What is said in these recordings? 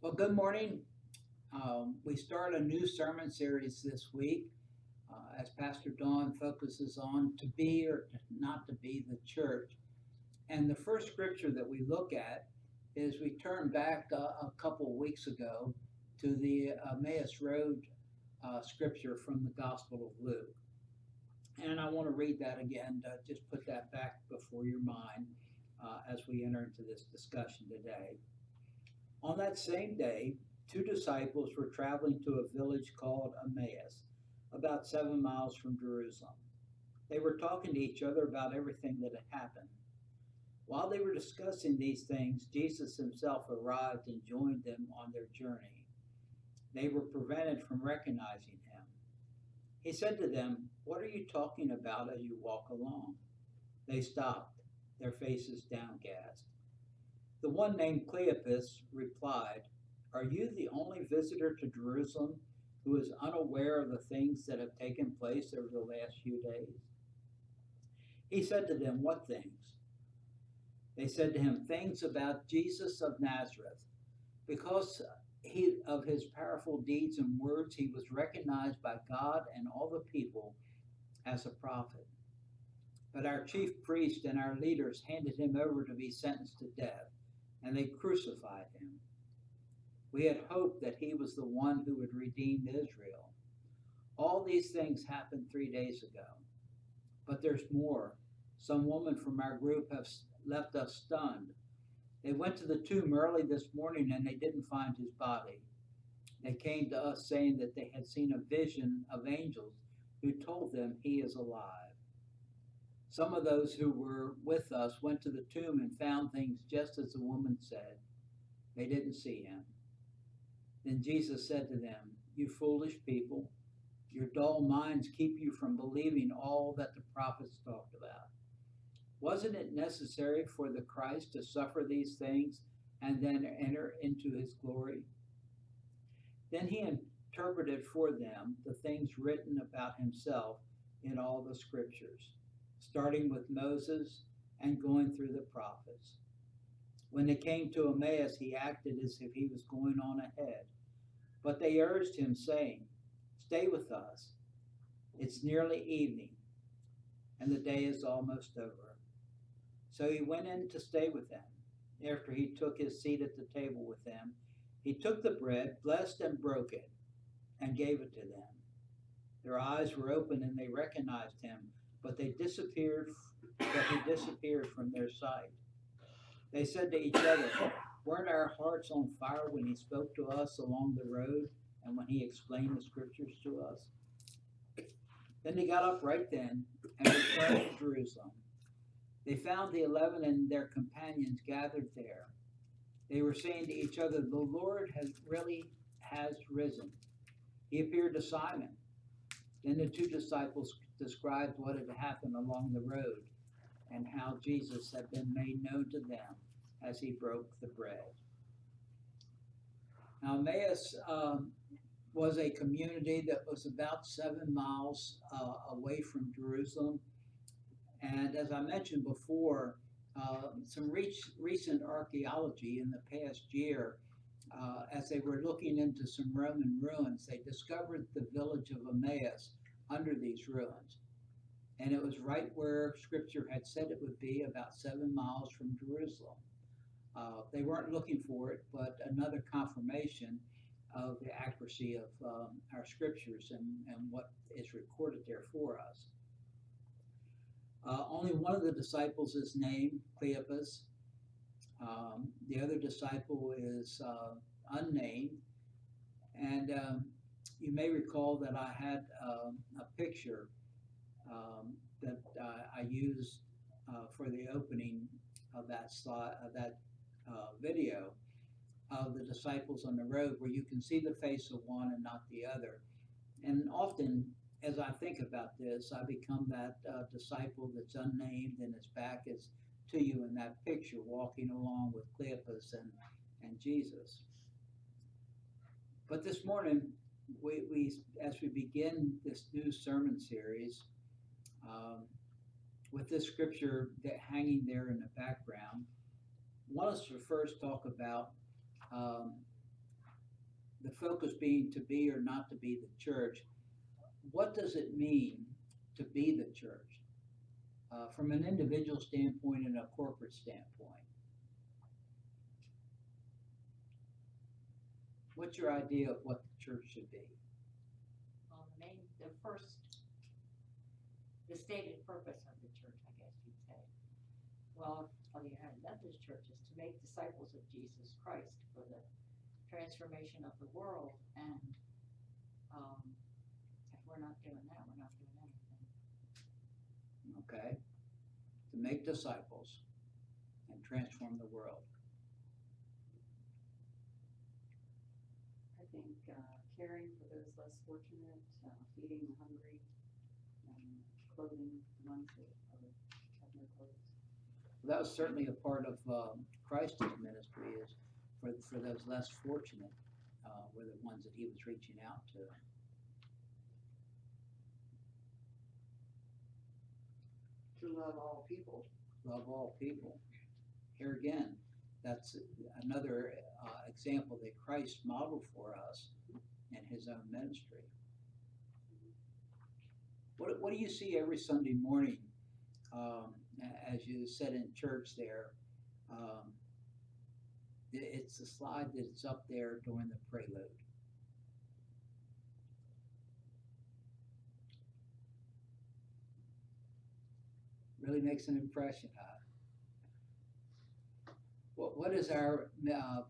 Well, good morning. We start a new sermon series this week as Pastor Don focuses on to be or not to be the church. And the first scripture that we look at is we turn back a couple of weeks ago to the Emmaus Road scripture from the Gospel of Luke. And I want to read that again to just put that back before your mind as we enter into this discussion today. On that same day, two disciples were traveling to a village called Emmaus, about 7 miles from Jerusalem. They were talking to each other about everything that had happened. While they were discussing these things, Jesus himself arrived and joined them on their journey. They were prevented from recognizing him. He said to them, "What are you talking about as you walk along?" They stopped, their faces downcast. The one named Cleopas replied, "Are you the only visitor to Jerusalem who is unaware of the things that have taken place over the last few days?" He said to them, "What things?" They said to him, "Things about Jesus of Nazareth. Because of his powerful deeds and words, he was recognized by God and all the people as a prophet. But our chief priest and our leaders handed him over to be sentenced to death, and they crucified him. We had hoped that he was the one who would redeem Israel. All these things happened 3 days ago. But there's more. Some women from our group have left us stunned. They went to the tomb early this morning and they didn't find his body. They came to us saying that they had seen a vision of angels who told them he is alive. Some of those who were with us went to the tomb and found things just as the woman said. They didn't see him." Then Jesus said to them, "You foolish people, your dull minds keep you from believing all that the prophets talked about. Wasn't it necessary for the Christ to suffer these things and then enter into his glory?" Then he interpreted for them the things written about himself in all the scriptures, starting with Moses and going through the prophets. When they came to Emmaus, he acted as if he was going on ahead. But they urged him, saying, "Stay with us. It's nearly evening, and the day is almost over." So he went in to stay with them. After he took his seat at the table with them, he took the bread, blessed and broke it, and gave it to them. Their eyes were open and they recognized him, but he disappeared from their sight. They said to each other, "Weren't our hearts on fire when he spoke to us along the road and when he explained the scriptures to us?" Then they got up right then and returned to Jerusalem. They found the 11 and their companions gathered there. They were saying to each other, "The Lord has risen. He appeared to Simon." Then the two disciples described what had happened along the road and how Jesus had been made known to them as he broke the bread. Now, Emmaus was a community that was about 7 miles away from Jerusalem. And as I mentioned before, some recent archaeology in the past year, as they were looking into some Roman ruins, they discovered the village of Emmaus under these ruins. And it was right where Scripture had said it would be, about 7 miles from Jerusalem. They weren't looking for it, but another confirmation of the accuracy of our Scriptures and what is recorded there for us. Only one of the disciples is named Cleopas. The other disciple is unnamed. And you may recall that I had a picture that I used for the opening of that slide, of that video of the disciples on the road, where you can see the face of one and not the other. And often, as I think about this, I become that disciple that's unnamed and his back is to you in that picture, walking along with Cleopas and Jesus. But this morning, we as we begin this new sermon series, um, with this scripture that hanging there in the background, I want us to first talk about um, the focus being to be or not to be the church, what does it mean to be the church from an individual standpoint and a corporate standpoint? What's your idea of what the church should be? Well, the stated purpose of the church, I guess you'd say. Well, on the United Methodist Church is to make disciples of Jesus Christ for the transformation of the world, and if we're not doing that, we're not doing anything. Okay? To make disciples and transform the world. I think caring for those less fortunate, feeding the hungry, clothing the ones that have no clothes. That was certainly a part of Christ's ministry, is for those less fortunate were the ones that he was reaching out to. To love all people. Love all people. Here again, that's another example that Christ modeled for us in his own ministry. What do you see every Sunday morning, as you said in church there? It's the slide that's up there during the prelude. Really makes an impression, huh? What is our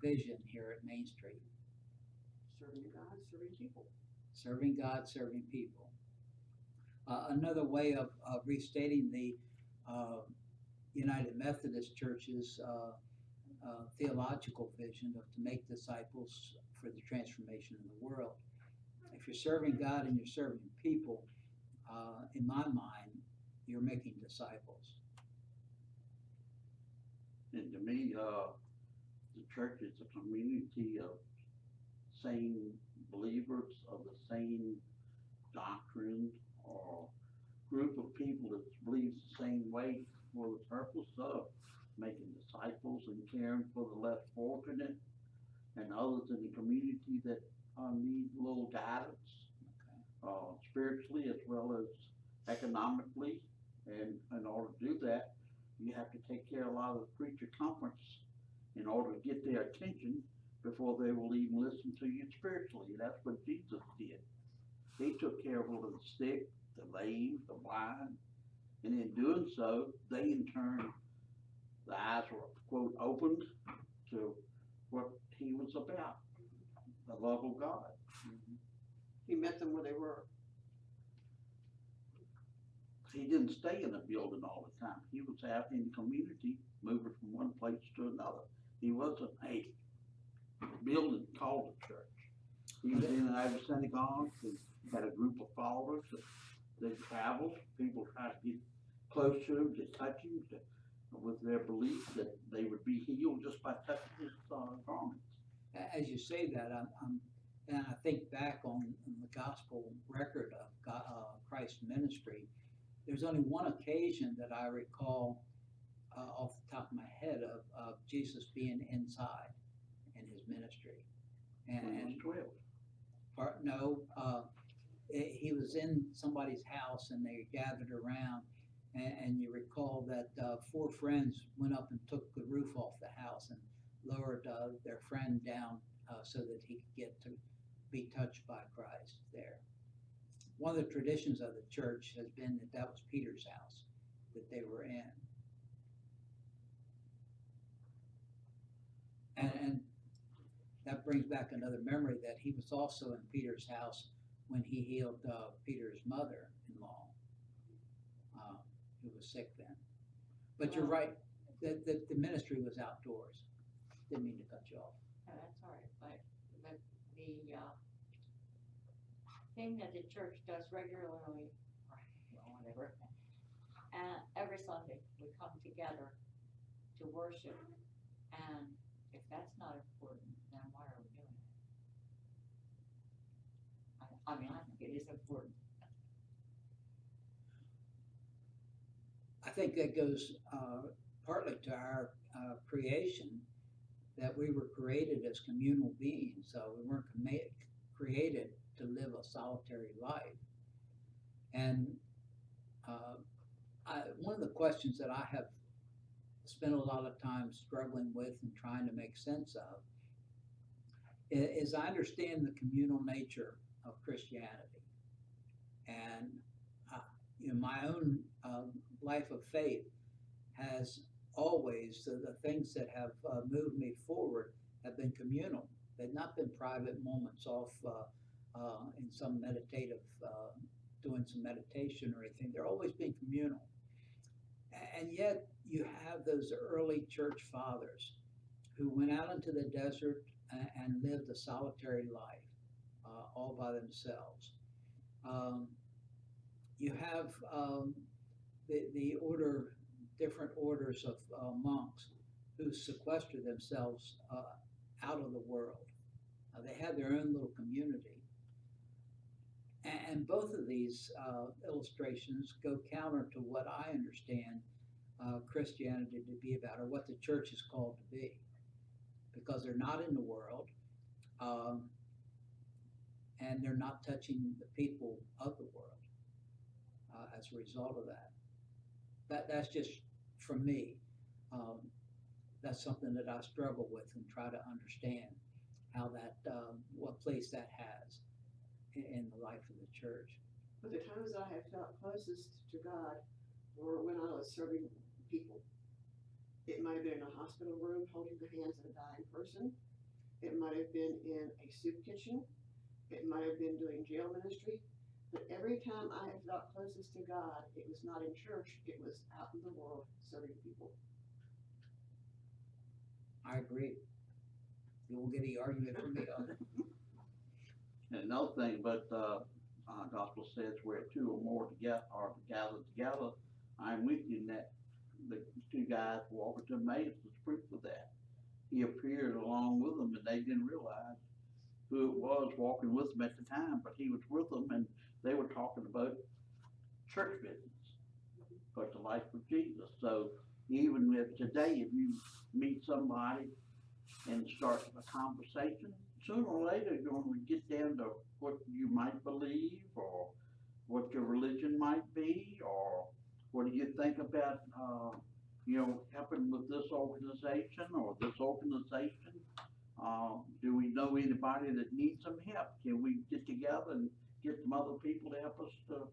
vision here at Main Street? Serving God, serving people. Serving God, serving people. Another way of restating the United Methodist Church's theological vision of to make disciples for the transformation of the world. If you're serving God and you're serving people, in my mind, you're making disciples. And to me, the church is a community of same believers of the same doctrine, or group of people that believes the same way for the purpose of making disciples and caring for the less fortunate and others in the community that need a little guidance, spiritually as well as economically. And in order to do that, you have to take care of a lot of the preacher conference in order to get their attention before they will even listen to you spiritually. That's what Jesus did. He took care of all of the sick, the lame, the blind, and in doing so, they in turn, the eyes were, quote, opened to what he was about, the love of God. He met them where they were. He didn't stay in a building all the time. He was out in the community, moving from one place to another. He wasn't a building called a church. He was in every synagogue, and had a group of followers that they traveled. People tried to get close to him, to touch him, with their belief that they would be healed just by touching his garments. As you say that, and I think back on the gospel record of Christ's ministry. There's only one occasion that I recall off the top of my head of Jesus being inside in his ministry. And 12. He was in somebody's house and they gathered around, and you recall that 4 friends went up and took the roof off the house and lowered their friend down so that he could get to be touched by Christ there. One of the traditions of the church has been that was Peter's house that they were in. And that brings back another memory that he was also in Peter's house when he healed Peter's mother-in-law, who was sick then. But you're right, that the ministry was outdoors. Didn't mean to cut you off. That's all right, but the thing that the church does regularly, or whatever, every Sunday we come together to worship, and if that's not important, then why are we doing it? I mean, I think it is important. I think that goes partly to our creation, that we were created as communal beings, so we weren't created to live a solitary life. And one of the questions that I have spent a lot of time struggling with and trying to make sense of is I understand the communal nature of Christianity. And my own life of faith has always, the things that have moved me forward have been communal. They've not been private moments off in some meditative, doing some meditation or anything. They're always been communal. And yet you have those early church fathers who went out into the desert and lived a solitary life all by themselves. You have the order, different orders of monks who sequester themselves out of the world. They have their own little community. And both of these illustrations go counter to what I understand Christianity to be about, or what the church is called to be, because they're not in the world, and they're not touching the people of the world as a result of that. That's just, for me, that's something that I struggle with and try to understand how that, what place that has in the life of the church. But the times I have felt closest to God were when I was serving people. It might have been in a hospital room holding the hands of a dying person. It might have been in a soup kitchen. It might have been doing jail ministry. But every time I have felt closest to God, it was not in church, it was out in the world serving people. I agree. You won't get any argument from me on it. And another thing, but gospel says where two or more together are gathered together, I'm with you in that. The two guys walking to Emmaus was proof of that. He appeared along with them, and they didn't realize who it was walking with them at the time, but he was with them, and they were talking about church business, but the life of Jesus. So even if today, if you meet somebody and start a conversation, sooner or later you're going to get down to what you might believe, or what your religion might be, or what do you think about, helping with this organization or this organization? Do we know anybody that needs some help? Can we get together and get some other people to help us to,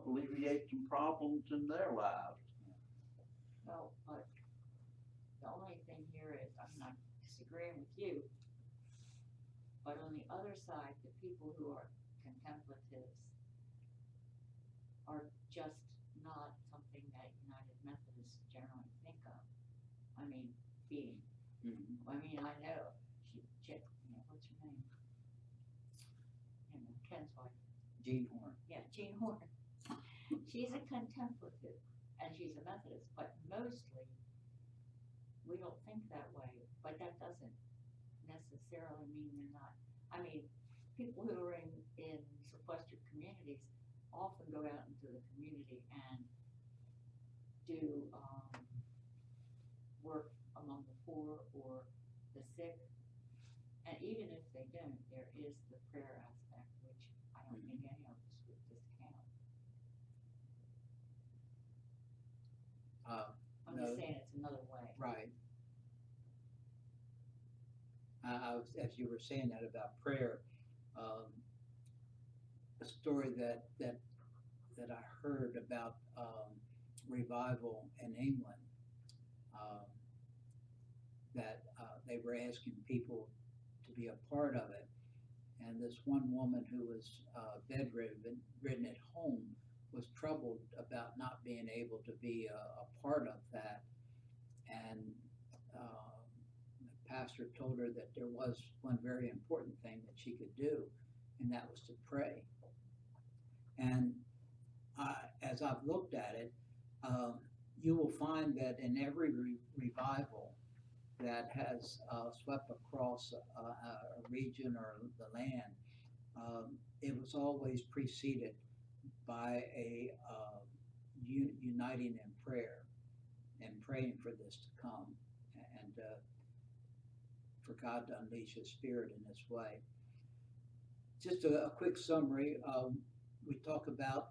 alleviate some problems in their lives? Well, but the only thing here is, I'm not disagreeing with you, but on the other side, the people who are contemplatives are just not something that United Methodists generally think of. I mean, being. I mean, I know, what's her name? Ken's wife. Gene Horn. Yeah, Jean Horn. She's a contemplative, and she's a Methodist, but mostly, we don't think that way, but that doesn't necessarily mean they're not. I mean, people who are in sequestered communities often go out into the community and do work among the poor or the sick. And even if they don't, there is the prayer aspect, which I don't think any of us would discount. I'm No. just saying it's another way. Right. As you were saying that about prayer, a story that I heard about revival in England, that they were asking people to be a part of it, and this one woman who was bedridden at home was troubled about not being able to be a part of that, and the pastor told her that there was one very important thing that she could do, and that was to pray. And as I've looked at it, you will find that in every revival that has swept across a region or the land, it was always preceded by a uniting in prayer and praying for this to come. And for God to unleash His Spirit in this way. Just a quick summary. We talk about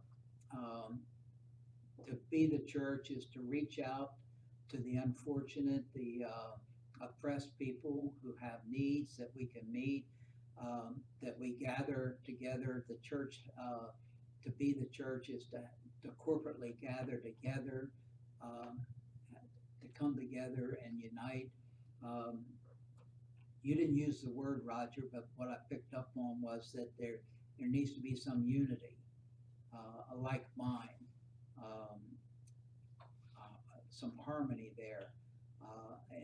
to be the church is to reach out to the unfortunate, the oppressed people who have needs that we can meet, that we gather together. The church, to be the church is to corporately gather together, to come together and unite. You didn't use the word, Roger, but what I picked up on was that there needs to be some unity, a like mind, some harmony there,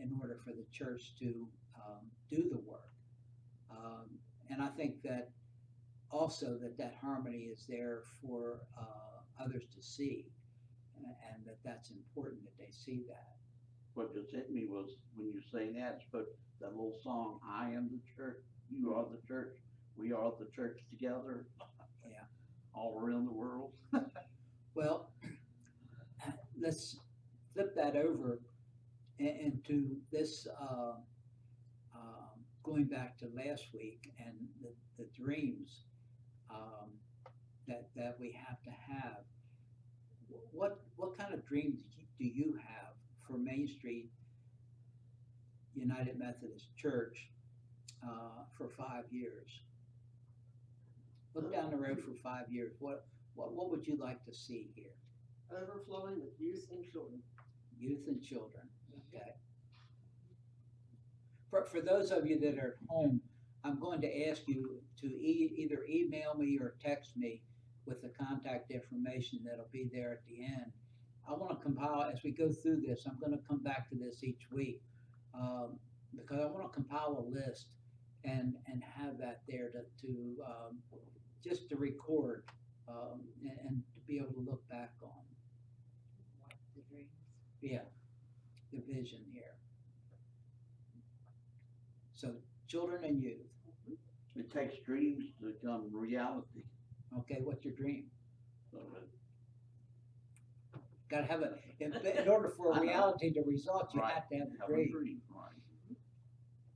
in order for the church to do the work. And I think that also that harmony is there for others to see, and that's important that they see that. What just hit me was when you say that, but that little song, I am the church, you are the church, we are the church together. Yeah. All around the world. Well, let's flip that over into this, going back to last week and the dreams that we have to have. What kind of dreams do you have for Main Street United Methodist Church for 5 years? Look down the road for 5 years. What would you like to see here? Overflowing with youth and children. Youth and children, okay. For those of you that are at home, I'm going to ask you to either email me or text me with the contact information that'll be there at the end. I want to compile, as we go through this, I'm going to come back to this each week, because I want to compile a list and have that there to just to record, and to be able to look back on. What the dreams. Yeah, the vision here. So children and youth. It takes dreams to become reality. Okay, what's your dream? So Got to have a, in order for I a know. reality to result, you Right. have to have a have dream. a dream, right?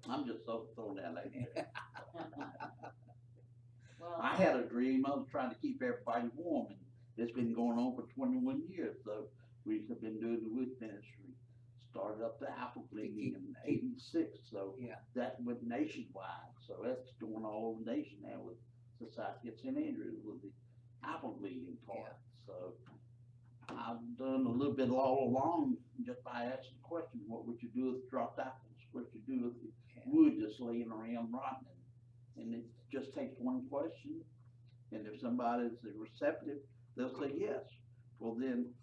I'm just so throwing that out there. Well, I had a dream, I was trying to keep everybody warm, and it's been going on for 21 years, so we have been doing the wood ministry. Started up the apple cleaning in '86, so Yeah. that went nationwide, so that's going all over the nation now with Society of St. Andrews with the apple cleaning part. So I've done a little bit all along just by asking the question, what would you do with dropped apples? What would you do with the wood that's laying around rotting? And it just takes one question, and if somebody's receptive, they'll say yes. Well, then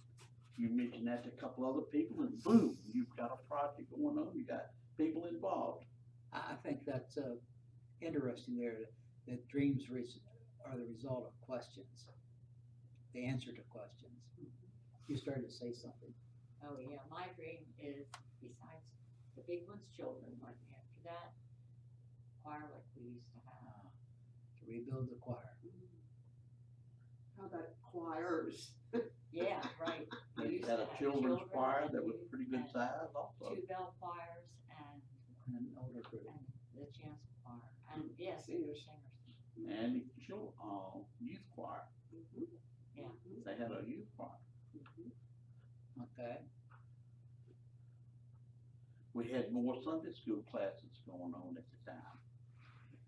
you mention that to a couple other people, and boom, you've got a project going on. You got people involved. I think that's interesting there, that dreams are the result of questions, the answer to questions. You started to say something. oh yeah, my dream is, besides the big one's children, right after that, choir like we used to have. To rebuild the choir. How about choirs? Yeah, right. We And you used had to a have children's children choir and that was youth pretty good and size also. 2 bell choirs and And an older group. the chancel choir, and yes, Singers. singers. And the youth choir. Yeah. They had a youth choir. Okay. We had more Sunday school classes going on at the time.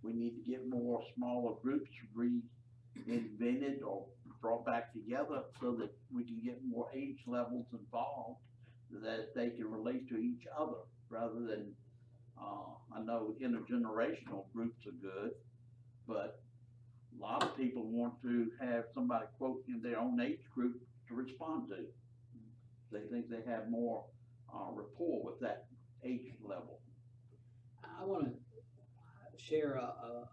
We need to get more smaller groups reinvented or brought back together so that we can get more age levels involved that they can relate to each other rather than, I know intergenerational groups are good, but a lot of people want to have somebody quote in their own age group to respond to. They think they have more rapport with that age level. I want to share a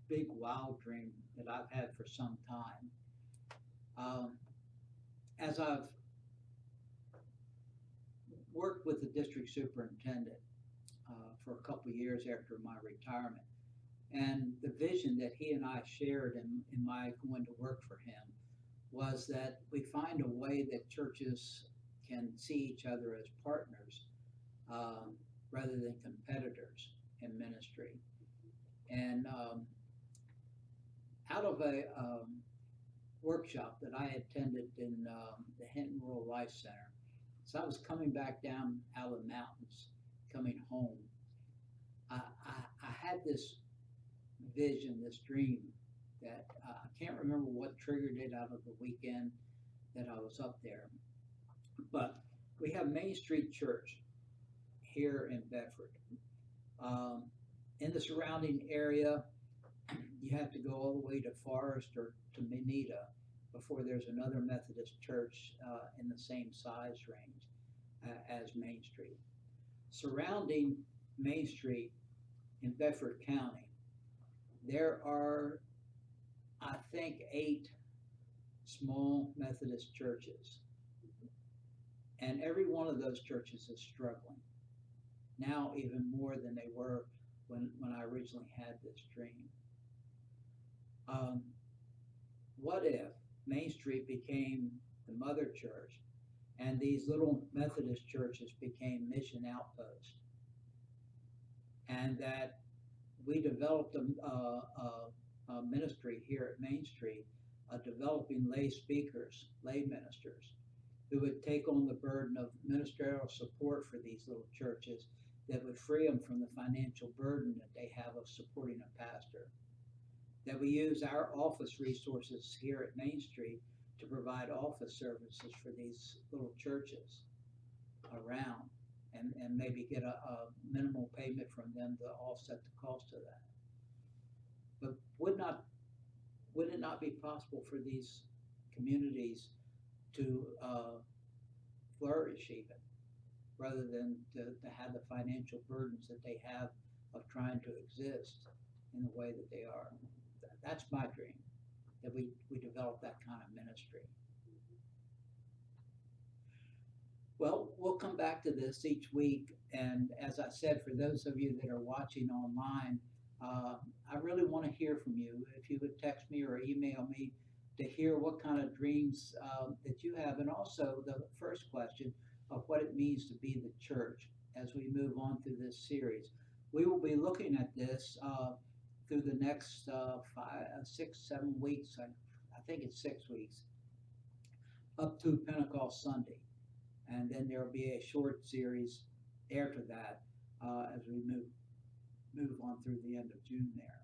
big wild dream that I've had for some time. As I've worked with the district superintendent for a couple of years after my retirement, and the vision that he and I shared in my going to work for him was that we find a way that churches can see each other as partners, rather than competitors in ministry. And out of a workshop that I attended in the Hinton Rural Life Center, so I was coming back down out of the mountains, coming home. I had this vision, this dream that I can't remember what triggered it out of the weekend that I was up there. But we have Main Street Church here in Bedford. In the surrounding area, you have to go all the way to Forest or to Menita before there's another Methodist church in the same size range as Main Street. Surrounding Main Street in Bedford County, there are, I think, 8 small Methodist churches. And every one of those churches is struggling. Now even more than they were when I originally had this dream. What if Main Street became the mother church and these little Methodist churches became mission outposts? And that we developed a ministry here at Main Street, developing lay speakers, lay ministers, who would take on the burden of ministerial support for these little churches that would free them from the financial burden that they have of supporting a pastor. That we use our office resources here at Main Street to provide office services for these little churches around, and maybe get a minimal payment from them to offset the cost of that. But would it not be possible for these communities to flourish even, rather than to have the financial burdens that they have of trying to exist in the way that they are? That's my dream, that we develop that kind of ministry. Well, we'll come back to this each week, and as I said, for those of you that are watching online, I really want to hear from you. If you would text me or email me to hear what kind of dreams that you have, and also the first question of what it means to be the church as we move on through this series. We will be looking at this through the next 5, 6, 7 weeks. I think it's 6 weeks, up to Pentecost Sunday. And then there will be a short series after that as we move on through the end of June there.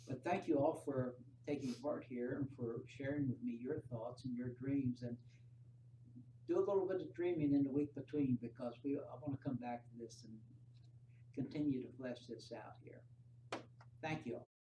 But thank you all for taking part here and for sharing with me your thoughts and your dreams. And do a little bit of dreaming in the week between, because I want to come back to this and continue to flesh this out here. Thank you all.